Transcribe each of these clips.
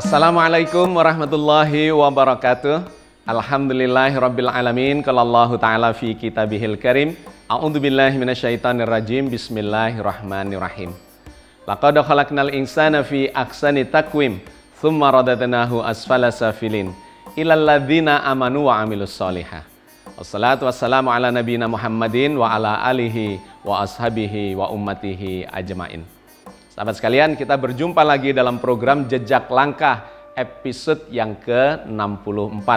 Assalamualaikum warahmatullahi wabarakatuh. Alhamdulillahirabbil alamin. Qala Allahu ta'ala fi kitabihil karim. A'udzubillahi minasyaitonirrajim. Bismillahirrahmanirrahim. Laqad khalaqnal insana fi ahsani taqwim, tsumma radadnahu asfala safilin. Ilal ladzina amanu wa amilus solihah. Wassalatu wassalamu ala nabiyina Muhammadin wa ala alihi wa ashabihi wa ummatihi ajmain. Sahabat sekalian, kita berjumpa lagi dalam program Jejak Langkah episode yang ke-64.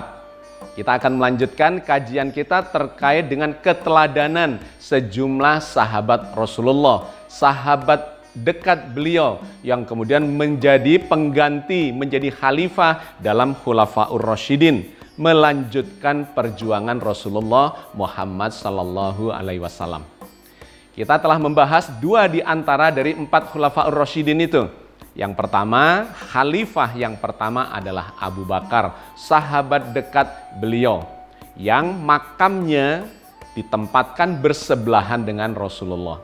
Kita akan melanjutkan kajian kita terkait dengan keteladanan sejumlah sahabat Rasulullah, sahabat dekat beliau yang kemudian menjadi pengganti, menjadi khalifah dalam Khulafaur Rasyidin, melanjutkan perjuangan Rasulullah Muhammad sallallahu alaihi wasallam. Kita telah membahas dua di antara dari 4 Khulafaur Rasyidin itu. Yang pertama, khalifah yang pertama adalah Abu Bakar, sahabat dekat beliau, yang makamnya ditempatkan bersebelahan dengan Rasulullah.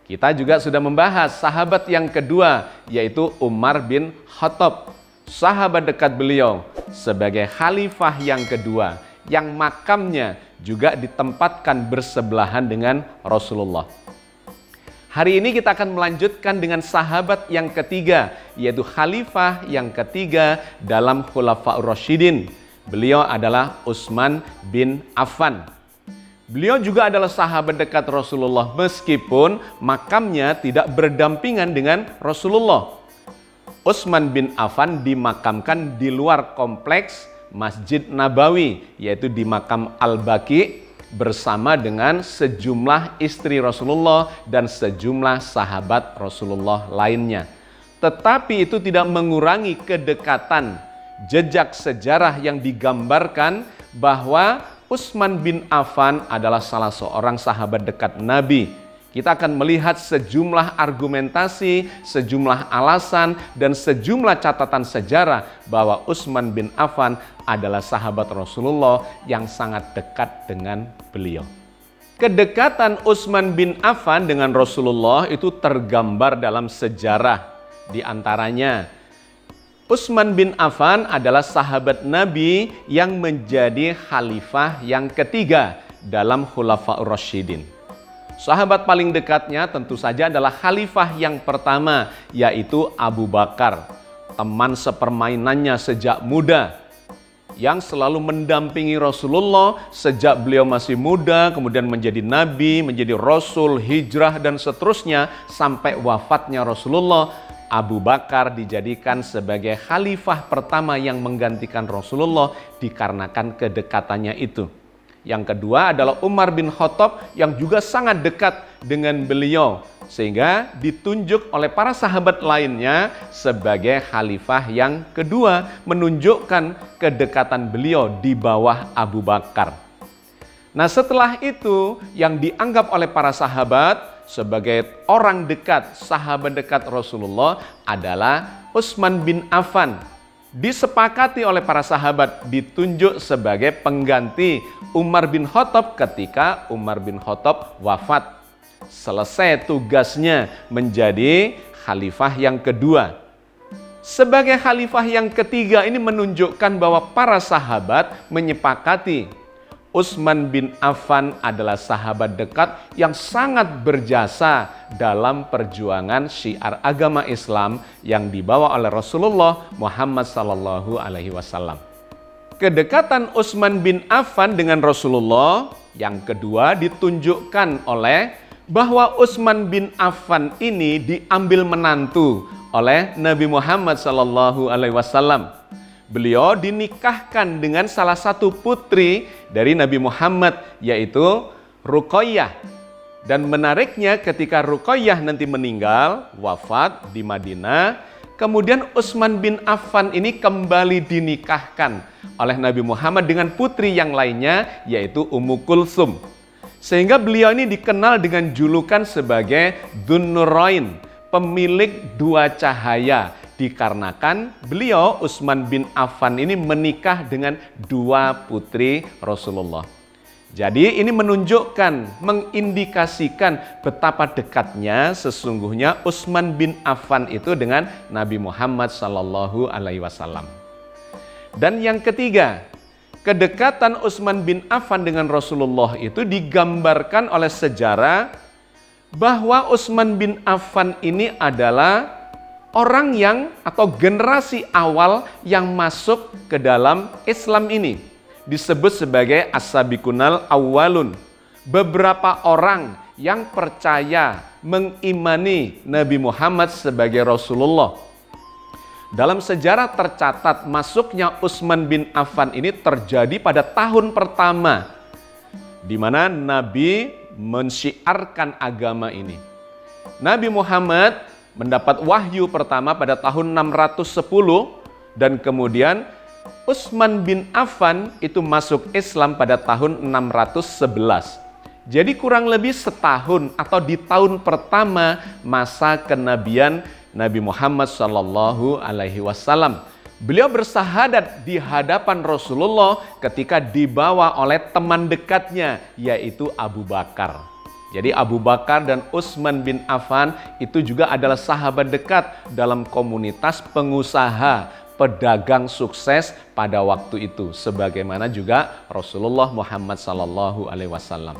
Kita juga sudah membahas sahabat yang kedua, yaitu Umar bin Khattab, sahabat dekat beliau sebagai khalifah yang kedua, yang makamnya juga ditempatkan bersebelahan dengan Rasulullah. Hari ini kita akan melanjutkan dengan sahabat yang ketiga, yaitu khalifah yang ketiga dalam Khulafaur Rasyidin. Beliau adalah Utsman bin Affan. Beliau juga adalah sahabat dekat Rasulullah meskipun makamnya tidak berdampingan dengan Rasulullah. Utsman bin Affan dimakamkan di luar kompleks Masjid Nabawi, yaitu di makam Al-Baqi bersama dengan sejumlah istri Rasulullah dan sejumlah sahabat Rasulullah lainnya. Tetapi itu tidak mengurangi kedekatan, jejak sejarah yang digambarkan bahwa Utsman bin Affan adalah salah seorang sahabat dekat Nabi. Kita akan melihat sejumlah argumentasi, sejumlah alasan, dan sejumlah catatan sejarah bahwa Utsman bin Affan adalah sahabat Rasulullah yang sangat dekat dengan beliau. Kedekatan Utsman bin Affan dengan Rasulullah itu tergambar dalam sejarah. Di antaranya, Utsman bin Affan adalah sahabat Nabi yang menjadi khalifah yang ketiga dalam Khulafaur Rasyidin. Sahabat paling dekatnya tentu saja adalah khalifah yang pertama, yaitu Abu Bakar, teman sepermainannya sejak muda, yang selalu mendampingi Rasulullah sejak beliau masih muda, kemudian menjadi nabi, menjadi rasul, hijrah, dan seterusnya sampai wafatnya Rasulullah. Abu Bakar dijadikan sebagai khalifah pertama yang menggantikan Rasulullah dikarenakan kedekatannya itu. Yang kedua adalah Umar bin Khattab yang juga sangat dekat dengan beliau, sehingga ditunjuk oleh para sahabat lainnya sebagai khalifah yang kedua, menunjukkan kedekatan beliau di bawah Abu Bakar. Nah, setelah itu yang dianggap oleh para sahabat sebagai orang dekat, sahabat dekat Rasulullah adalah Utsman bin Affan. Disepakati oleh para sahabat ditunjuk sebagai pengganti Umar bin Khattab ketika Umar bin Khattab wafat. Selesai tugasnya menjadi khalifah yang kedua. Sebagai khalifah yang ketiga ini menunjukkan bahwa para sahabat menyepakati Utsman bin Affan adalah sahabat dekat yang sangat berjasa dalam perjuangan syiar agama Islam yang dibawa oleh Rasulullah Muhammad sallallahu alaihi wasallam. Kedekatan Utsman bin Affan dengan Rasulullah yang kedua ditunjukkan oleh bahwa Utsman bin Affan ini diambil menantu oleh Nabi Muhammad sallallahu alaihi wasallam. Beliau dinikahkan dengan salah satu putri dari Nabi Muhammad, yaitu Ruqayyah. Dan menariknya ketika Ruqayyah nanti meninggal, wafat di Madinah, kemudian Utsman bin Affan ini kembali dinikahkan oleh Nabi Muhammad dengan putri yang lainnya, yaitu Ummu Kulsum. Sehingga beliau ini dikenal dengan julukan sebagai Dzun-Nurain, pemilik dua cahaya, dikarenakan beliau Utsman bin Affan ini menikah dengan dua putri Rasulullah. Jadi ini menunjukkan, mengindikasikan betapa dekatnya sesungguhnya Utsman bin Affan itu dengan Nabi Muhammad Sallallahu Alaihi Wasallam. Dan yang ketiga, kedekatan Utsman bin Affan dengan Rasulullah itu digambarkan oleh sejarah bahwa Utsman bin Affan ini adalah orang yang atau generasi awal yang masuk ke dalam Islam ini. Disebut sebagai as-sabiqunal awwalun. Beberapa orang yang percaya, mengimani Nabi Muhammad sebagai Rasulullah. Dalam sejarah tercatat masuknya Utsman bin Affan ini terjadi pada tahun pertama di mana Nabi mensyiarkan agama ini. Nabi Muhammad mendapat wahyu pertama pada tahun 610 dan kemudian Utsman bin Affan itu masuk Islam pada tahun 611. Jadi kurang lebih setahun atau di tahun pertama masa kenabian Nabi Muhammad Sallallahu Alaihi Wasallam. Beliau bersahadat di hadapan Rasulullah ketika dibawa oleh teman dekatnya yaitu Abu Bakar. Jadi Abu Bakar dan Utsman bin Affan itu juga adalah sahabat dekat dalam komunitas pengusaha pedagang sukses pada waktu itu, sebagaimana juga Rasulullah Muhammad Sallallahu Alaihi Wasallam.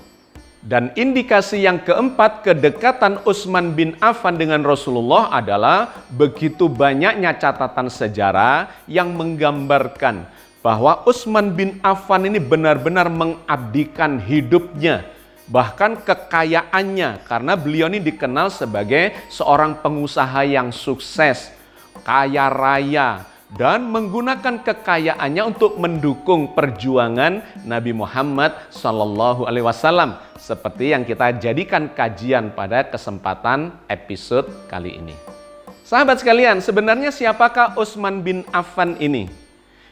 Dan indikasi yang keempat kedekatan Utsman bin Affan dengan Rasulullah adalah begitu banyaknya catatan sejarah yang menggambarkan bahwa Utsman bin Affan ini benar-benar mengabdikan hidupnya, bahkan kekayaannya, karena beliau ini dikenal sebagai seorang pengusaha yang sukses, kaya raya, dan menggunakan kekayaannya untuk mendukung perjuangan Nabi Muhammad Sallallahu Alaihi Wasallam seperti yang kita jadikan kajian pada kesempatan episode kali ini. Sahabat sekalian, sebenarnya siapakah Utsman bin Affan ini?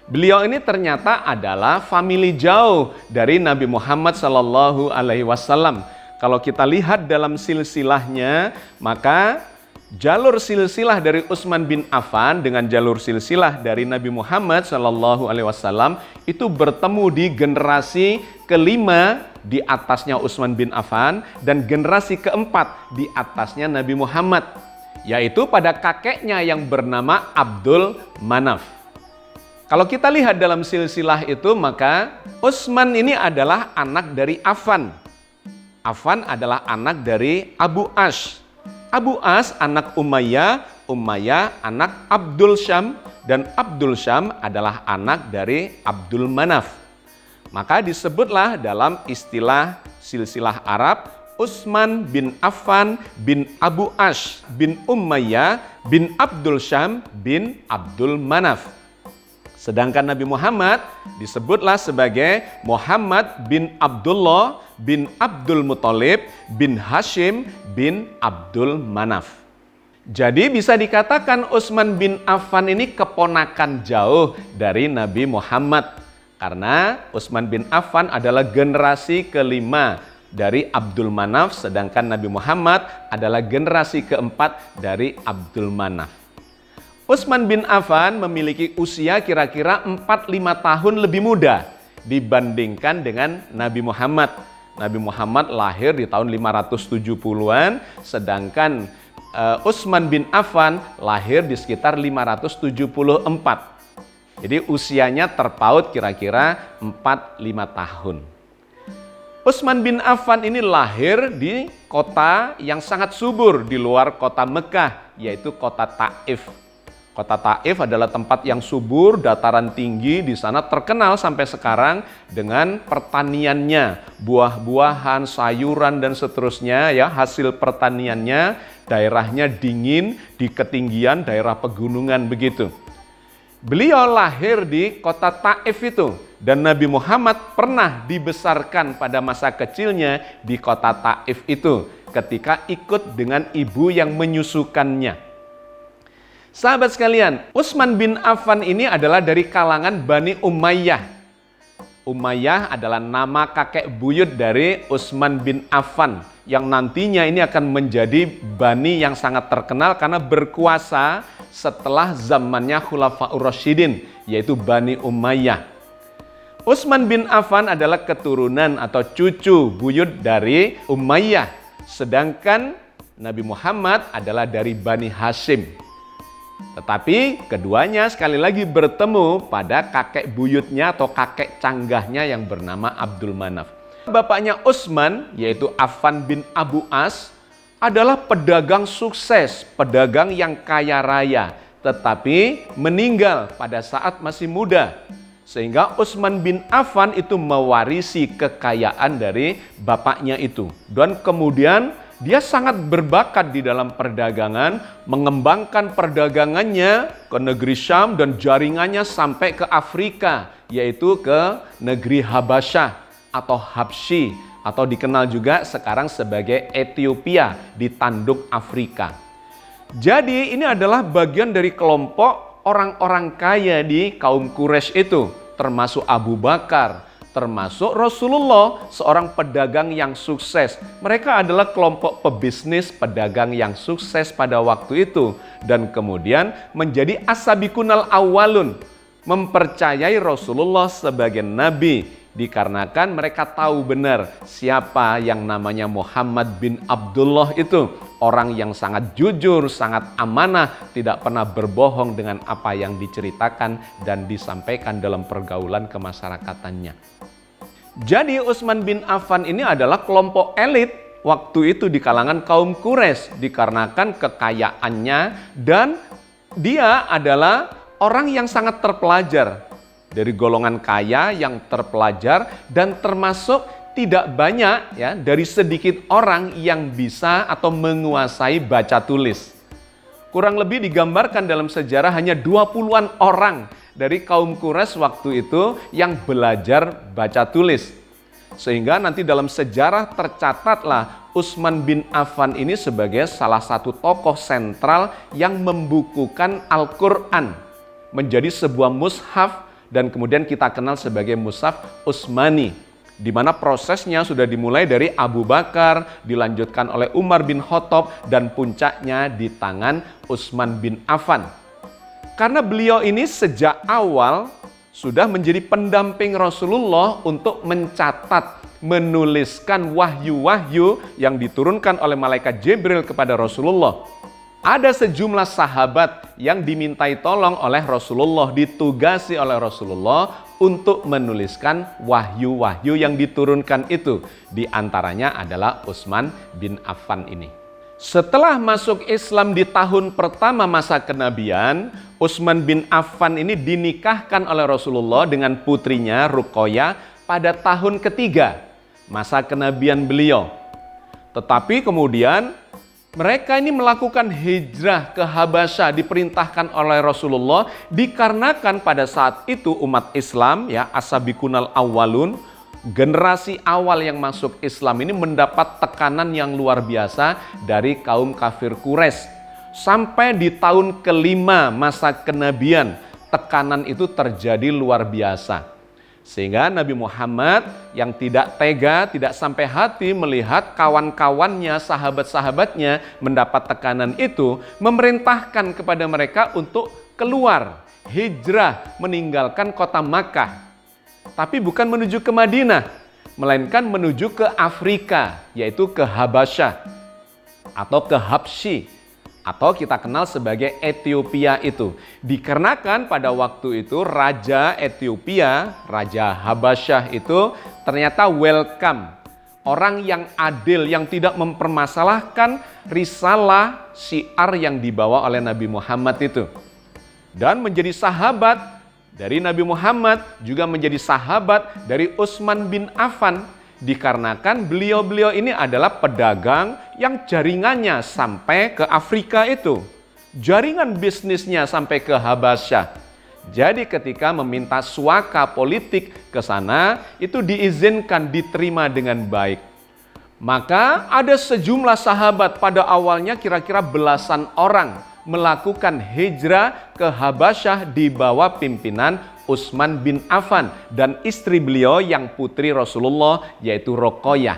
Beliau ini ternyata adalah famili jauh dari Nabi Muhammad Sallallahu Alaihi Wasallam. Kalau kita lihat dalam silsilahnya, maka jalur silsilah dari Utsman bin Affan dengan jalur silsilah dari Nabi Muhammad Sallallahu Alaihi Wasallam itu bertemu di generasi kelima di atasnya Utsman bin Affan dan generasi keempat di atasnya Nabi Muhammad, yaitu pada kakeknya yang bernama Abdul Manaf. Kalau kita lihat dalam silsilah itu, maka Utsman ini adalah anak dari Affan. Affan adalah anak dari Abu As. Abu As anak Umayyah, Umayyah anak Abdul Syam, dan Abdul Syam adalah anak dari Abdul Manaf. Maka disebutlah dalam istilah silsilah Arab, Utsman bin Affan bin Abu As bin Umayyah bin Abdul Syam bin Abdul Manaf. Sedangkan Nabi Muhammad disebutlah sebagai Muhammad bin Abdullah bin Abdul Muthalib bin Hashim bin Abdul Manaf. Jadi bisa dikatakan Utsman bin Affan ini keponakan jauh dari Nabi Muhammad. Karena Utsman bin Affan adalah generasi kelima dari Abdul Manaf, sedangkan Nabi Muhammad adalah generasi keempat dari Abdul Manaf. Utsman bin Affan memiliki usia kira-kira 4-5 tahun lebih muda dibandingkan dengan Nabi Muhammad. Nabi Muhammad lahir di tahun 570-an, sedangkan Utsman bin Affan lahir di sekitar 574. Jadi usianya terpaut kira-kira 4-5 tahun. Utsman bin Affan ini lahir di kota yang sangat subur di luar kota Mekah, yaitu kota Taif. Kota Taif adalah tempat yang subur, dataran tinggi, di sana terkenal sampai sekarang dengan pertaniannya, buah-buahan, sayuran dan seterusnya ya, hasil pertaniannya, daerahnya dingin, di ketinggian daerah pegunungan begitu. Beliau lahir di kota Taif itu dan Nabi Muhammad pernah dibesarkan pada masa kecilnya di kota Taif itu ketika ikut dengan ibu yang menyusukannya. Sahabat sekalian, Utsman bin Affan ini adalah dari kalangan Bani Umayyah. Umayyah adalah nama kakek buyut dari Utsman bin Affan yang nantinya ini akan menjadi Bani yang sangat terkenal karena berkuasa setelah zamannya Khulafaur Rasyidin, yaitu Bani Umayyah. Utsman bin Affan adalah keturunan atau cucu buyut dari Umayyah, sedangkan Nabi Muhammad adalah dari Bani Hashim. Tetapi keduanya sekali lagi bertemu pada kakek buyutnya atau kakek canggahnya yang bernama Abdul Manaf. Bapaknya Utsman, yaitu Affan bin Abu As, adalah pedagang sukses, pedagang yang kaya raya, tetapi meninggal pada saat masih muda. Sehingga Utsman bin Affan itu mewarisi kekayaan dari bapaknya itu. Dan kemudian dia sangat berbakat di dalam perdagangan, mengembangkan perdagangannya ke negeri Syam dan jaringannya sampai ke Afrika, yaitu ke negeri Habasyah atau Habsyi, atau dikenal juga sekarang sebagai Ethiopia di tanduk Afrika. Jadi ini adalah bagian dari kelompok orang-orang kaya di kaum Quraisy itu, termasuk Abu Bakar, termasuk Rasulullah, seorang pedagang yang sukses. Mereka adalah kelompok pebisnis pedagang yang sukses pada waktu itu, dan kemudian menjadi as-sabiqunal awwalun, mempercayai Rasulullah sebagai nabi, dikarenakan mereka tahu benar siapa yang namanya Muhammad bin Abdullah itu, orang yang sangat jujur, sangat amanah, tidak pernah berbohong dengan apa yang diceritakan dan disampaikan dalam pergaulan kemasyarakatannya. Jadi Utsman bin Affan ini adalah kelompok elit waktu itu di kalangan kaum Quraisy, dikarenakan kekayaannya, dan dia adalah orang yang sangat terpelajar, dari golongan kaya yang terpelajar, dan termasuk tidak banyak ya, dari sedikit orang yang bisa atau menguasai baca tulis. Kurang lebih digambarkan dalam sejarah hanya 20-an orang dari kaum Quraisy waktu itu yang belajar baca tulis. Sehingga nanti dalam sejarah tercatatlah Utsman bin Affan ini sebagai salah satu tokoh sentral yang membukukan Al-Quran menjadi sebuah mushaf, dan kemudian kita kenal sebagai mushaf Utsmani, di mana prosesnya sudah dimulai dari Abu Bakar, dilanjutkan oleh Umar bin Khattab, dan puncaknya di tangan Utsman bin Affan. Karena beliau ini sejak awal sudah menjadi pendamping Rasulullah untuk mencatat, menuliskan wahyu-wahyu yang diturunkan oleh malaikat Jibril kepada Rasulullah. Ada sejumlah sahabat yang dimintai tolong oleh Rasulullah, ditugasi oleh Rasulullah untuk menuliskan wahyu-wahyu yang diturunkan itu. Di antaranya adalah Utsman bin Affan ini. Setelah masuk Islam di tahun pertama masa kenabian, Utsman bin Affan ini dinikahkan oleh Rasulullah dengan putrinya Ruqayyah pada tahun ketiga masa kenabian beliau. Tetapi kemudian mereka ini melakukan hijrah ke Habasyah, diperintahkan oleh Rasulullah, dikarenakan pada saat itu umat Islam, ya, as-sabiqunal awwalun, generasi awal yang masuk Islam ini mendapat tekanan yang luar biasa dari kaum kafir Quraisy. Sampai di tahun kelima masa kenabian, tekanan itu terjadi luar biasa. Sehingga Nabi Muhammad yang tidak tega, tidak sampai hati melihat kawan-kawannya, sahabat-sahabatnya mendapat tekanan itu, memerintahkan kepada mereka untuk keluar, hijrah, meninggalkan kota Makkah. Tapi bukan menuju ke Madinah, melainkan menuju ke Afrika, yaitu ke Habasyah atau ke Habsyi, atau kita kenal sebagai Ethiopia itu. Dikarenakan pada waktu itu Raja Ethiopia, Raja Habasyah itu ternyata welcome. Orang yang adil, yang tidak mempermasalahkan risalah syiar yang dibawa oleh Nabi Muhammad itu. Dan menjadi sahabat dari Nabi Muhammad, juga menjadi sahabat dari Utsman bin Affan. Dikarenakan beliau-beliau ini adalah pedagang yang jaringannya sampai ke Afrika itu. Jaringan bisnisnya sampai ke Habasyah. Jadi ketika meminta suaka politik ke sana, itu diizinkan, diterima dengan baik. Maka ada sejumlah sahabat, pada awalnya kira-kira belasan orang, melakukan hijrah ke Habasyah di bawah pimpinan Utsman bin Affan dan istri beliau yang putri Rasulullah, yaitu Ruqayyah.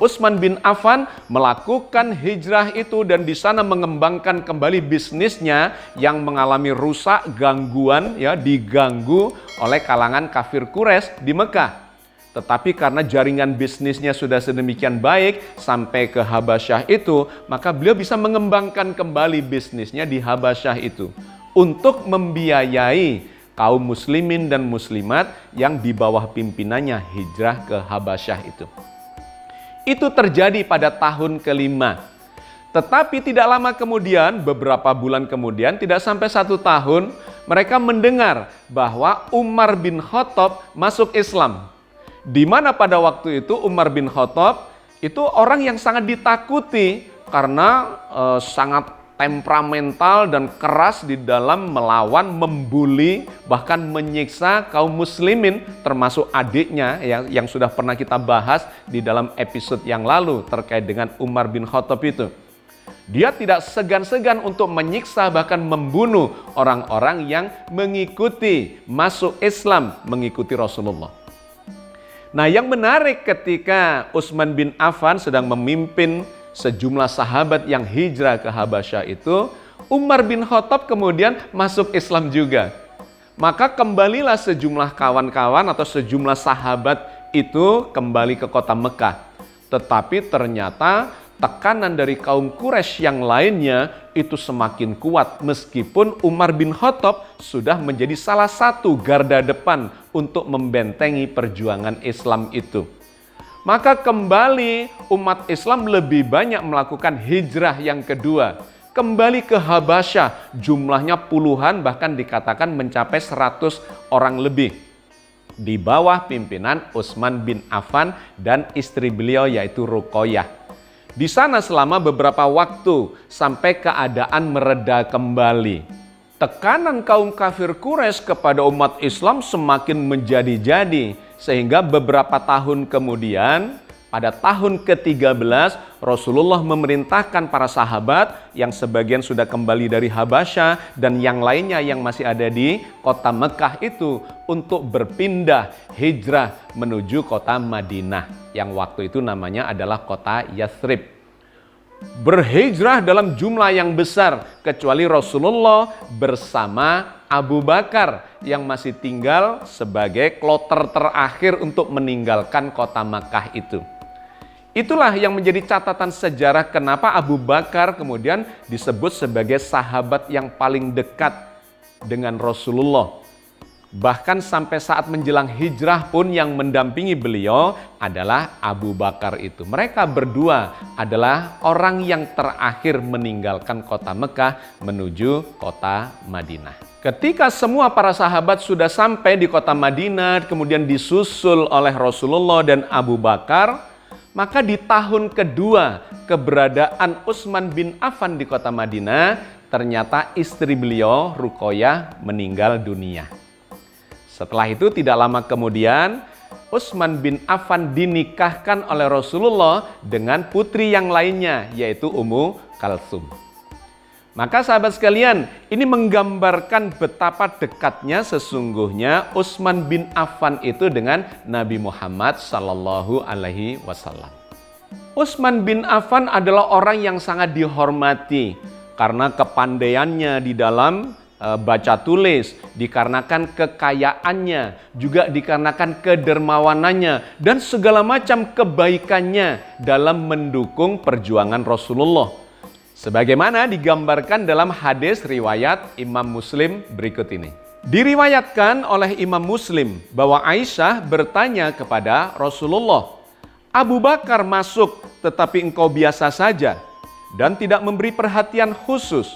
Utsman bin Affan melakukan hijrah itu dan di sana mengembangkan kembali bisnisnya yang mengalami rusak, gangguan, ya, diganggu oleh kalangan kafir Quraisy di Mekah. Tetapi karena jaringan bisnisnya sudah sedemikian baik sampai ke Habasyah itu, maka beliau bisa mengembangkan kembali bisnisnya di Habasyah itu untuk membiayai kaum muslimin dan muslimat yang di bawah pimpinannya hijrah ke Habasyah itu. Itu terjadi pada tahun kelima. Tetapi tidak lama kemudian, beberapa bulan kemudian, tidak sampai 1 tahun, mereka mendengar bahwa Umar bin Khattab masuk Islam. Di mana pada waktu itu Umar bin Khattab itu orang yang sangat ditakuti karena sangat temperamental dan keras di dalam melawan, membuli, bahkan menyiksa kaum muslimin, termasuk adiknya yang sudah pernah kita bahas di dalam episode yang lalu terkait dengan Umar bin Khattab itu. Dia tidak segan-segan untuk menyiksa bahkan membunuh orang-orang yang mengikuti masuk Islam, mengikuti Rasulullah. Nah, yang menarik ketika Utsman bin Affan sedang memimpin sejumlah sahabat yang hijrah ke Habasyah itu, Umar bin Khattab kemudian masuk Islam juga. Maka kembalilah sejumlah kawan-kawan atau sejumlah sahabat itu kembali ke kota Mekah. Tetapi ternyata tekanan dari kaum Quraisy yang lainnya itu semakin kuat meskipun Umar bin Khattab sudah menjadi salah satu garda depan untuk membentengi perjuangan Islam itu. Maka kembali umat Islam lebih banyak melakukan hijrah yang kedua. Kembali ke Habasyah, jumlahnya puluhan bahkan dikatakan mencapai 100 orang lebih. Di bawah pimpinan Utsman bin Affan dan istri beliau yaitu Ruqayyah. Di sana selama beberapa waktu sampai keadaan mereda kembali. Tekanan kaum kafir Quraisy kepada umat Islam semakin menjadi-jadi sehingga beberapa tahun kemudian pada tahun ke-13 Rasulullah memerintahkan para sahabat yang sebagian sudah kembali dari Habasyah dan yang lainnya yang masih ada di kota Mekah itu untuk berpindah hijrah menuju kota Madinah yang waktu itu namanya adalah kota Yathrib. Berhijrah dalam jumlah yang besar kecuali Rasulullah bersama Abu Bakar yang masih tinggal sebagai kloter terakhir untuk meninggalkan kota Makkah itu. Itulah yang menjadi catatan sejarah kenapa Abu Bakar kemudian disebut sebagai sahabat yang paling dekat dengan Rasulullah. Bahkan sampai saat menjelang hijrah pun yang mendampingi beliau adalah Abu Bakar itu. Mereka berdua adalah orang yang terakhir meninggalkan kota Mekah menuju kota Madinah. Ketika semua para sahabat sudah sampai di kota Madinah, kemudian disusul oleh Rasulullah dan Abu Bakar, maka di tahun kedua keberadaan Utsman bin Affan di kota Madinah, ternyata istri beliau Ruqayyah meninggal dunia. Setelah itu tidak lama kemudian Utsman bin Affan dinikahkan oleh Rasulullah dengan putri yang lainnya yaitu Ummu Kalsum. Maka sahabat sekalian, ini menggambarkan betapa dekatnya sesungguhnya Utsman bin Affan itu dengan Nabi Muhammad sallallahu alaihi wasallam. Utsman bin Affan adalah orang yang sangat dihormati karena kepandaiannya di dalam baca tulis, dikarenakan kekayaannya, juga dikarenakan kedermawanannya dan segala macam kebaikannya dalam mendukung perjuangan Rasulullah. Sebagaimana digambarkan dalam hadis riwayat Imam Muslim berikut ini. Diriwayatkan oleh Imam Muslim bahwa Aisyah bertanya kepada Rasulullah, "Abu Bakar masuk tetapi engkau biasa saja dan tidak memberi perhatian khusus.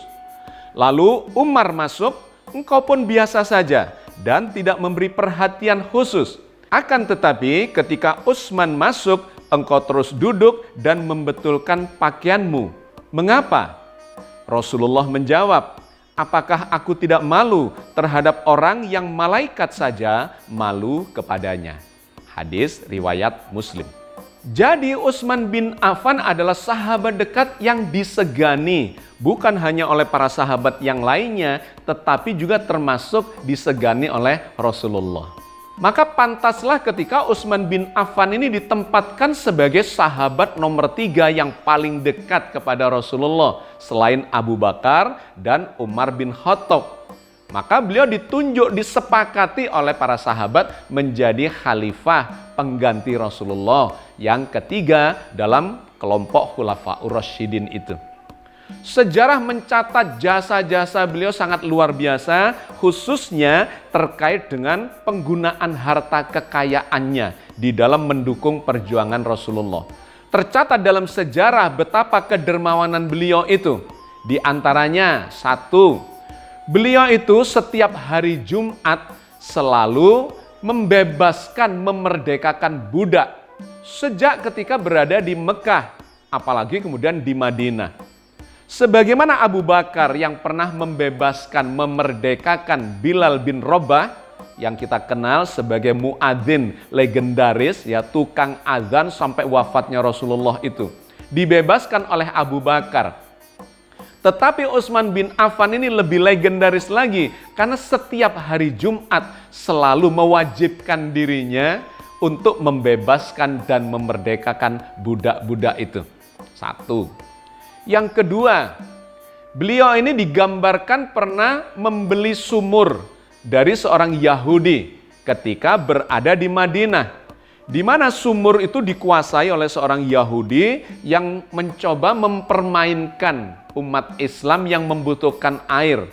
Lalu Umar masuk, engkau pun biasa saja dan tidak memberi perhatian khusus. Akan tetapi ketika Utsman masuk, engkau terus duduk dan membetulkan pakaianmu. Mengapa?" Rasulullah menjawab, "Apakah aku tidak malu terhadap orang yang malaikat saja malu kepadanya?" Hadis riwayat Muslim. Jadi Utsman bin Affan adalah sahabat dekat yang disegani, bukan hanya oleh para sahabat yang lainnya, tetapi juga termasuk disegani oleh Rasulullah. Maka pantaslah ketika Utsman bin Affan ini ditempatkan sebagai sahabat nomor 3 yang paling dekat kepada Rasulullah selain Abu Bakar dan Umar bin Khattab. Maka beliau ditunjuk, disepakati oleh para sahabat menjadi khalifah pengganti Rasulullah yang ketiga dalam kelompok Khulafaur Rasyidin itu. Sejarah mencatat jasa-jasa beliau sangat luar biasa, khususnya terkait dengan penggunaan harta kekayaannya di dalam mendukung perjuangan Rasulullah. Tercatat dalam sejarah betapa kedermawanan beliau itu. Di antaranya, 1, beliau itu setiap hari Jumat selalu membebaskan, memerdekakan budak sejak ketika berada di Mekah, apalagi kemudian di Madinah. Sebagaimana Abu Bakar yang pernah membebaskan, memerdekakan Bilal bin Rabah yang kita kenal sebagai muadzin legendaris, ya, tukang azan sampai wafatnya Rasulullah itu, dibebaskan oleh Abu Bakar. Tetapi Utsman bin Affan ini lebih legendaris lagi karena setiap hari Jumat selalu mewajibkan dirinya untuk membebaskan dan memerdekakan budak-budak itu. 1. Yang kedua, beliau ini digambarkan pernah membeli sumur dari seorang Yahudi ketika berada di Madinah, di mana sumur itu dikuasai oleh seorang Yahudi yang mencoba mempermainkan umat Islam yang membutuhkan air.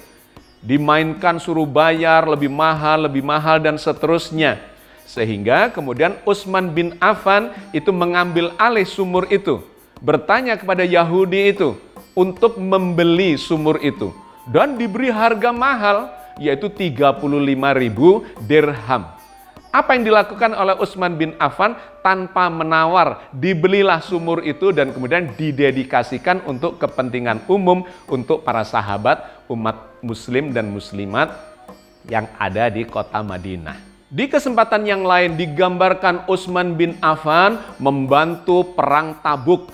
Dimainkan, suruh bayar lebih mahal dan seterusnya. Sehingga kemudian Utsman bin Affan itu mengambil alih sumur itu, bertanya kepada Yahudi itu untuk membeli sumur itu dan diberi harga mahal, yaitu 35.000 dirham. Apa yang dilakukan oleh Utsman bin Affan? Tanpa menawar, dibelilah sumur itu dan kemudian didedikasikan untuk kepentingan umum untuk para sahabat, umat muslim dan muslimat yang ada di kota Madinah. Di kesempatan yang lain digambarkan Utsman bin Affan membantu perang Tabuk,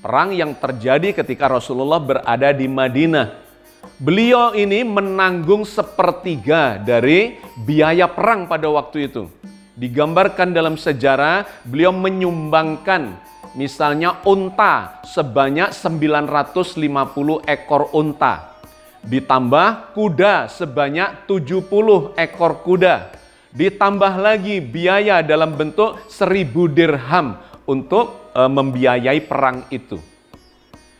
perang yang terjadi ketika Rasulullah berada di Madinah. Beliau ini menanggung 1/3 dari biaya perang pada waktu itu. Digambarkan dalam sejarah, beliau menyumbangkan misalnya unta sebanyak 950 ekor unta. Ditambah kuda sebanyak 70 ekor kuda. Ditambah lagi biaya dalam bentuk 1.000 dirham untuk membiayai perang itu.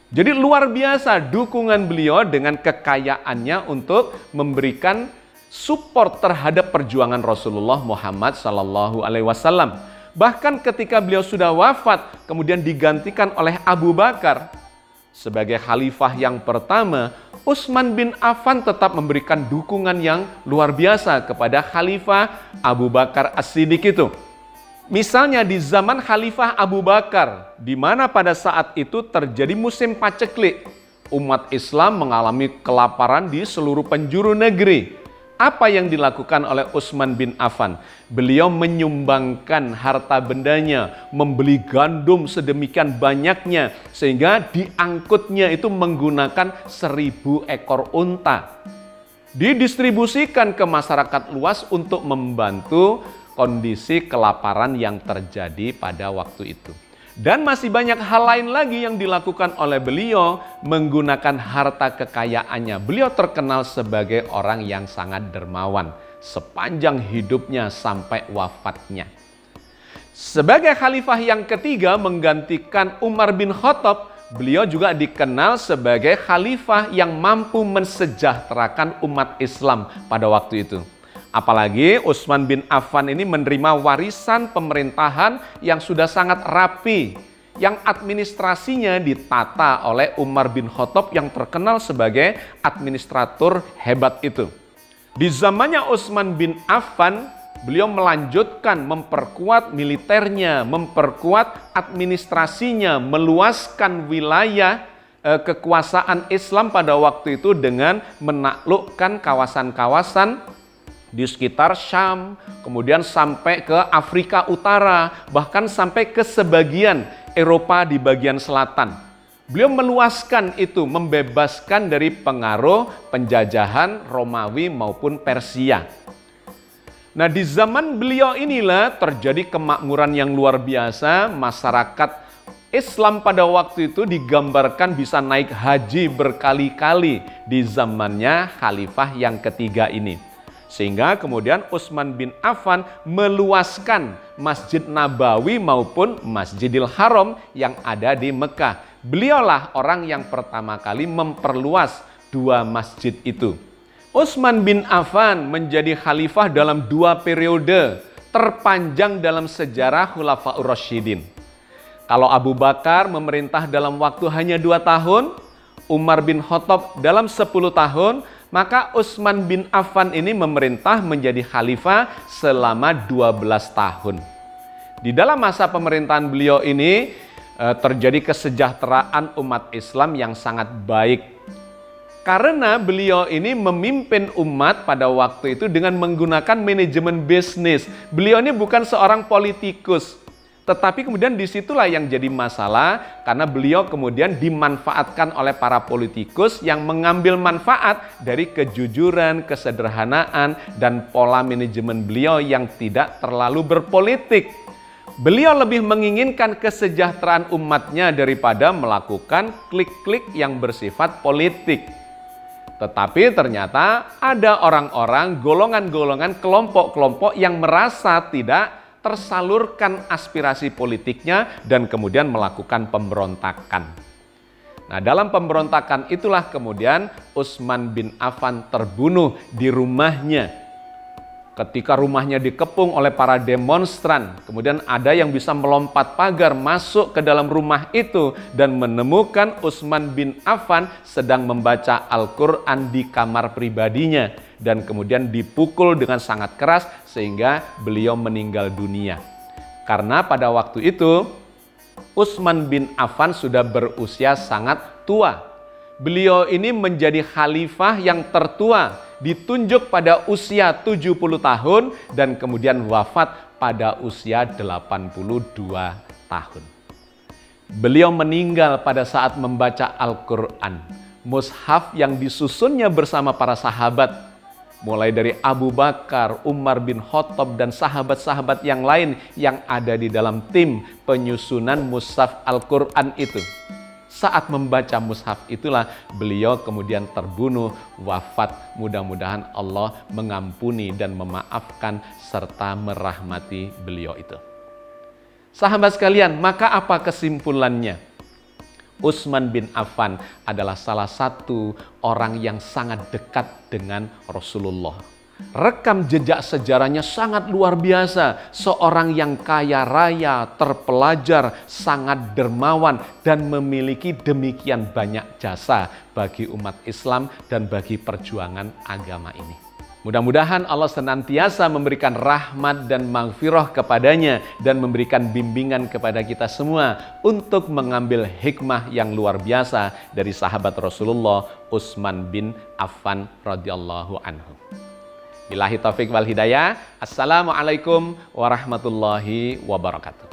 Jadi luar biasa dukungan beliau dengan kekayaannya untuk memberikan support terhadap perjuangan Rasulullah Muhammad SAW. Bahkan ketika beliau sudah wafat, kemudian digantikan oleh Abu Bakar sebagai khalifah yang pertama, Utsman bin Affan tetap memberikan dukungan yang luar biasa kepada khalifah Abu Bakar As-Siddiq itu. Misalnya di zaman Khalifah Abu Bakar, di mana pada saat itu terjadi musim paceklik, umat Islam mengalami kelaparan di seluruh penjuru negeri. Apa yang dilakukan oleh Utsman bin Affan? Beliau menyumbangkan harta bendanya, membeli gandum sedemikian banyaknya, sehingga diangkutnya itu menggunakan 1.000 ekor unta. Didistribusikan ke masyarakat luas untuk membantu kondisi kelaparan yang terjadi pada waktu itu. Dan masih banyak hal lain lagi yang dilakukan oleh beliau menggunakan harta kekayaannya. Beliau terkenal sebagai orang yang sangat dermawan sepanjang hidupnya sampai wafatnya. Sebagai khalifah yang ketiga menggantikan Umar bin Khattab, beliau juga dikenal sebagai khalifah yang mampu mensejahterakan umat Islam pada waktu itu. Apalagi Utsman bin Affan ini menerima warisan pemerintahan yang sudah sangat rapi, yang administrasinya ditata oleh Umar bin Khattab yang terkenal sebagai administrator hebat itu. Di zamannya Utsman bin Affan, beliau melanjutkan memperkuat militernya, memperkuat administrasinya, meluaskan wilayah kekuasaan Islam pada waktu itu dengan menaklukkan kawasan-kawasan di sekitar Syam, kemudian sampai ke Afrika Utara, bahkan sampai ke sebagian Eropa di bagian selatan. Beliau meluaskan itu, membebaskan dari pengaruh penjajahan Romawi maupun Persia. Nah, di zaman beliau inilah terjadi kemakmuran yang luar biasa. Masyarakat Islam pada waktu itu digambarkan bisa naik haji berkali-kali di zamannya khalifah yang ketiga ini. Sehingga kemudian Utsman bin Affan meluaskan Masjid Nabawi maupun Masjidil Haram yang ada di Mekah. Beliaulah orang yang pertama kali memperluas dua masjid itu. Utsman bin Affan menjadi khalifah dalam dua periode terpanjang dalam sejarah Khulafaur Rasyidin. Kalau Abu Bakar memerintah dalam waktu hanya 2 tahun, Umar bin Khattab dalam 10 tahun, maka Utsman bin Affan ini memerintah menjadi khalifah selama 12 tahun. Di dalam masa pemerintahan beliau ini terjadi kesejahteraan umat Islam yang sangat baik. Karena beliau ini memimpin umat pada waktu itu dengan menggunakan manajemen bisnis. Beliau ini bukan seorang politikus. Tetapi kemudian disitulah yang jadi masalah karena beliau kemudian dimanfaatkan oleh para politikus yang mengambil manfaat dari kejujuran, kesederhanaan, dan pola manajemen beliau yang tidak terlalu berpolitik. Beliau lebih menginginkan kesejahteraan umatnya daripada melakukan klik-klik yang bersifat politik. Tetapi ternyata ada orang-orang, golongan-golongan, kelompok-kelompok yang merasa tidak tersalurkan aspirasi politiknya dan kemudian melakukan pemberontakan. Nah, dalam pemberontakan itulah kemudian Utsman bin Affan terbunuh di rumahnya. Ketika rumahnya dikepung oleh para demonstran, kemudian ada yang bisa melompat pagar masuk ke dalam rumah itu dan menemukan Utsman bin Affan sedang membaca Al-Quran di kamar pribadinya dan kemudian dipukul dengan sangat keras sehingga beliau meninggal dunia. Karena pada waktu itu Utsman bin Affan sudah berusia sangat tua. Beliau ini menjadi khalifah yang tertua, ditunjuk pada usia 70 tahun dan kemudian wafat pada usia 82 tahun. Beliau meninggal pada saat membaca Al-Quran. Mushaf yang disusunnya bersama para sahabat, mulai dari Abu Bakar, Umar bin Khattab, dan sahabat-sahabat yang lain yang ada di dalam tim penyusunan mushaf Al-Quran itu. Saat membaca mushaf itulah beliau kemudian terbunuh, wafat. Mudah-mudahan Allah mengampuni dan memaafkan serta merahmati beliau itu. Sahabat sekalian, maka apa kesimpulannya? Utsman bin Affan adalah salah satu orang yang sangat dekat dengan Rasulullah. Rekam jejak sejarahnya sangat luar biasa. Seorang yang kaya raya, terpelajar, sangat dermawan, dan memiliki demikian banyak jasa bagi umat Islam dan bagi perjuangan agama ini. Mudah-mudahan Allah senantiasa memberikan rahmat dan maghfirah kepadanya dan memberikan bimbingan kepada kita semua untuk mengambil hikmah yang luar biasa dari sahabat Rasulullah Utsman bin Affan radhiyallahu anhu. Billahi taufik wal hidayah. Assalamualaikum warahmatullahi wabarakatuh.